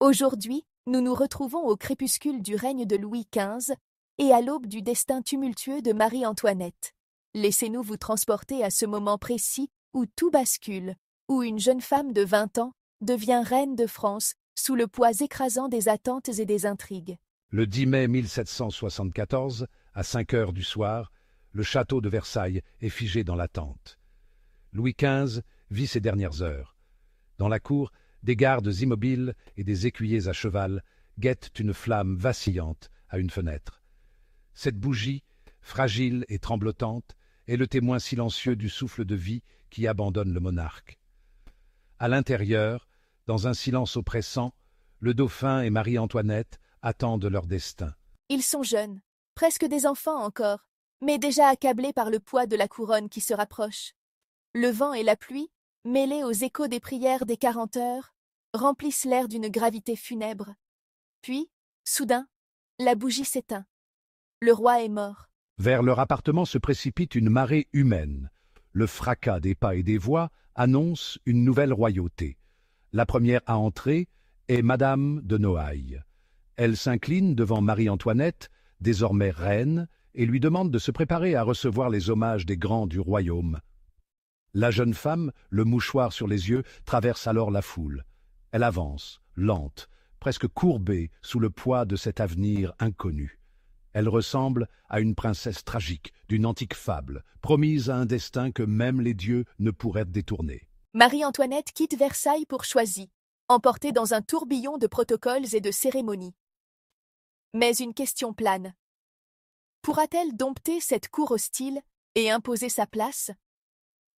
Aujourd'hui, nous nous retrouvons au crépuscule du règne de Louis XV et à l'aube du destin tumultueux de Marie-Antoinette. Laissez-nous vous transporter à ce moment précis où tout bascule, où une jeune femme de 20 ans devient reine de France sous le poids écrasant des attentes et des intrigues. Le 10 mai 1774, à 5 heures du soir, le château de Versailles est figé dans l'attente. Louis XV vit ses dernières heures. Dans la cour, des gardes immobiles et des écuyers à cheval guettent une flamme vacillante à une fenêtre. Cette bougie, fragile et tremblotante, est le témoin silencieux du souffle de vie qui abandonne le monarque. À l'intérieur, dans un silence oppressant, le dauphin et Marie-Antoinette attendent leur destin. Ils sont jeunes, presque des enfants encore, mais déjà accablés par le poids de la couronne qui se rapproche. Le vent et la pluie, mêlés aux échos des prières des 40 heures, remplissent l'air d'une gravité funèbre. Puis, soudain, la bougie s'éteint. Le roi est mort. Vers leur appartement se précipite une marée humaine. Le fracas des pas et des voix annonce une nouvelle royauté. La première à entrer est Madame de Noailles. Elle s'incline devant Marie-Antoinette, désormais reine, et lui demande de se préparer à recevoir les hommages des grands du royaume. La jeune femme, le mouchoir sur les yeux, traverse alors la foule. Elle avance, lente, presque courbée sous le poids de cet avenir inconnu. Elle ressemble à une princesse tragique d'une antique fable, promise à un destin que même les dieux ne pourraient détourner. Marie-Antoinette quitte Versailles pour Choisy, emportée dans un tourbillon de protocoles et de cérémonies. Mais une question plane. Pourra-t-elle dompter cette cour hostile et imposer sa place?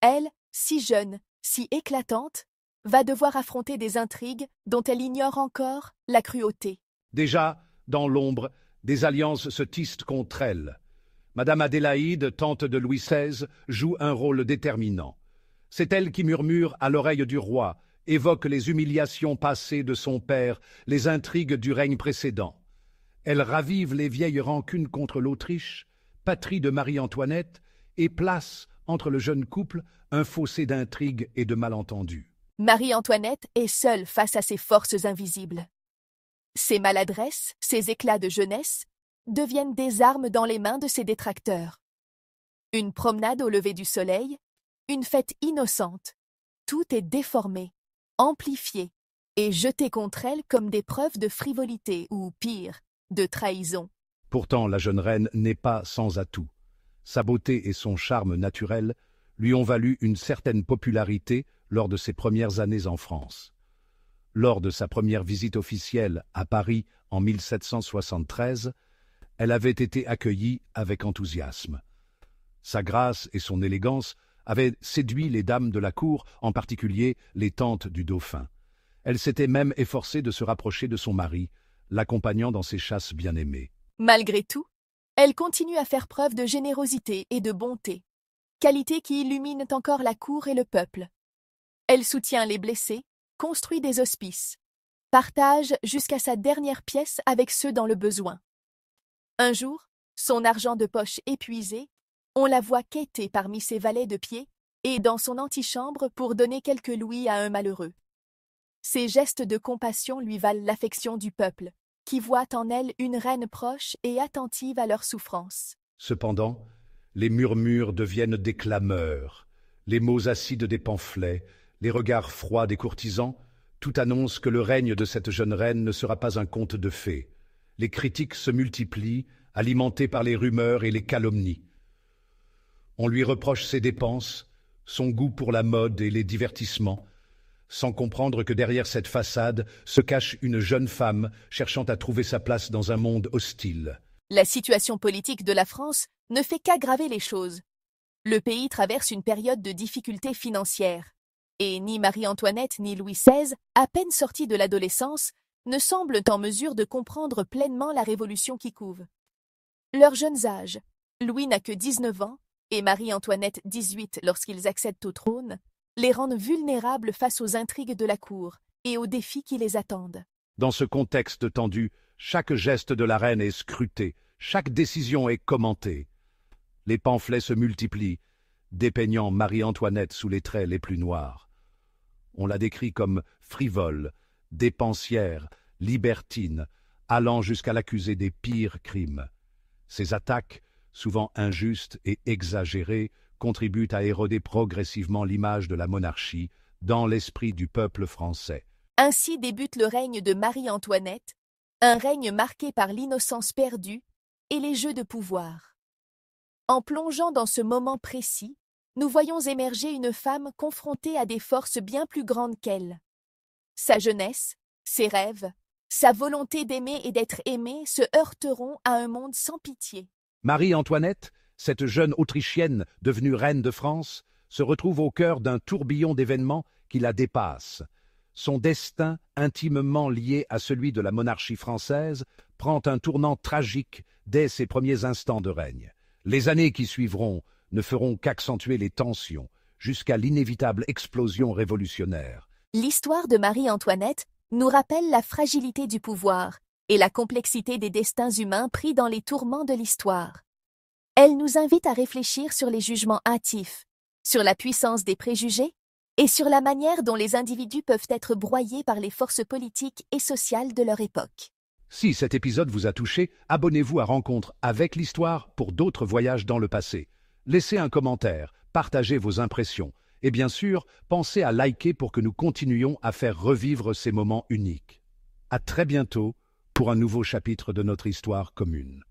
Elle, si jeune, si éclatante, va devoir affronter des intrigues dont elle ignore encore la cruauté. Déjà, dans l'ombre, des alliances se tissent contre elle. Madame Adélaïde, tante de Louis XVI, joue un rôle déterminant. C'est elle qui murmure à l'oreille du roi, évoque les humiliations passées de son père, les intrigues du règne précédent. Elle ravive les vieilles rancunes contre l'Autriche, patrie de Marie-Antoinette, et place entre le jeune couple un fossé d'intrigues et de malentendus. Marie-Antoinette est seule face à ces forces invisibles. Ses maladresses, ses éclats de jeunesse, deviennent des armes dans les mains de ses détracteurs. Une promenade au lever du soleil, une fête innocente, tout est déformé, amplifié et jeté contre elle comme des preuves de frivolité ou, pire, de trahison. Pourtant, la jeune reine n'est pas sans atout. Sa beauté et son charme naturel lui ont valu une certaine popularité lors de ses premières années en France. Lors de sa première visite officielle à Paris en 1773, elle avait été accueillie avec enthousiasme. Sa grâce et son élégance avaient séduit les dames de la cour, en particulier les tantes du dauphin. Elle s'était même efforcée de se rapprocher de son mari, l'accompagnant dans ses chasses bien-aimées. Malgré tout, elle continue à faire preuve de générosité et de bonté, qualités qui illuminent encore la cour et le peuple. Elle soutient les blessés, construit des hospices, partage jusqu'à sa dernière pièce avec ceux dans le besoin. Un jour, son argent de poche épuisé, on la voit quêter parmi ses valets de pied et dans son antichambre pour donner quelques louis à un malheureux. Ces gestes de compassion lui valent l'affection du peuple, qui voit en elle une reine proche et attentive à leurs souffrances. Cependant, les murmures deviennent des clameurs, les mots acides des pamphlets, les regards froids des courtisans, tout annonce que le règne de cette jeune reine ne sera pas un conte de fées. Les critiques se multiplient, alimentées par les rumeurs et les calomnies. On lui reproche ses dépenses, son goût pour la mode et les divertissements, sans comprendre que derrière cette façade se cache une jeune femme cherchant à trouver sa place dans un monde hostile. La situation politique de la France ne fait qu'aggraver les choses. Le pays traverse une période de difficultés financières. Et ni Marie-Antoinette ni Louis XVI, à peine sortis de l'adolescence, ne semblent en mesure de comprendre pleinement la révolution qui couve. Leurs jeunes âges, Louis n'a que 19 ans et Marie-Antoinette 18 lorsqu'ils accèdent au trône, les rendent vulnérables face aux intrigues de la cour et aux défis qui les attendent. Dans ce contexte tendu, chaque geste de la reine est scruté, chaque décision est commentée. Les pamphlets se multiplient, dépeignant Marie-Antoinette sous les traits les plus noirs. On la décrit comme frivole, dépensière, libertine, allant jusqu'à l'accuser des pires crimes. Ces attaques, souvent injustes et exagérées, contribuent à éroder progressivement l'image de la monarchie dans l'esprit du peuple français. Ainsi débute le règne de Marie-Antoinette, un règne marqué par l'innocence perdue et les jeux de pouvoir. En plongeant dans ce moment précis, nous voyons émerger une femme confrontée à des forces bien plus grandes qu'elle. Sa jeunesse, ses rêves, sa volonté d'aimer et d'être aimée se heurteront à un monde sans pitié. Marie-Antoinette, cette jeune Autrichienne devenue reine de France, se retrouve au cœur d'un tourbillon d'événements qui la dépassent. Son destin, intimement lié à celui de la monarchie française, prend un tournant tragique dès ses premiers instants de règne. Les années qui suivront ne feront qu'accentuer les tensions, jusqu'à l'inévitable explosion révolutionnaire. L'histoire de Marie-Antoinette nous rappelle la fragilité du pouvoir et la complexité des destins humains pris dans les tourments de l'histoire. Elle nous invite à réfléchir sur les jugements hâtifs, sur la puissance des préjugés et sur la manière dont les individus peuvent être broyés par les forces politiques et sociales de leur époque. Si cet épisode vous a touché, abonnez-vous à Rencontre avec l'Histoire pour d'autres voyages dans le passé. Laissez un commentaire, partagez vos impressions et bien sûr, pensez à liker pour que nous continuions à faire revivre ces moments uniques. À très bientôt pour un nouveau chapitre de notre histoire commune.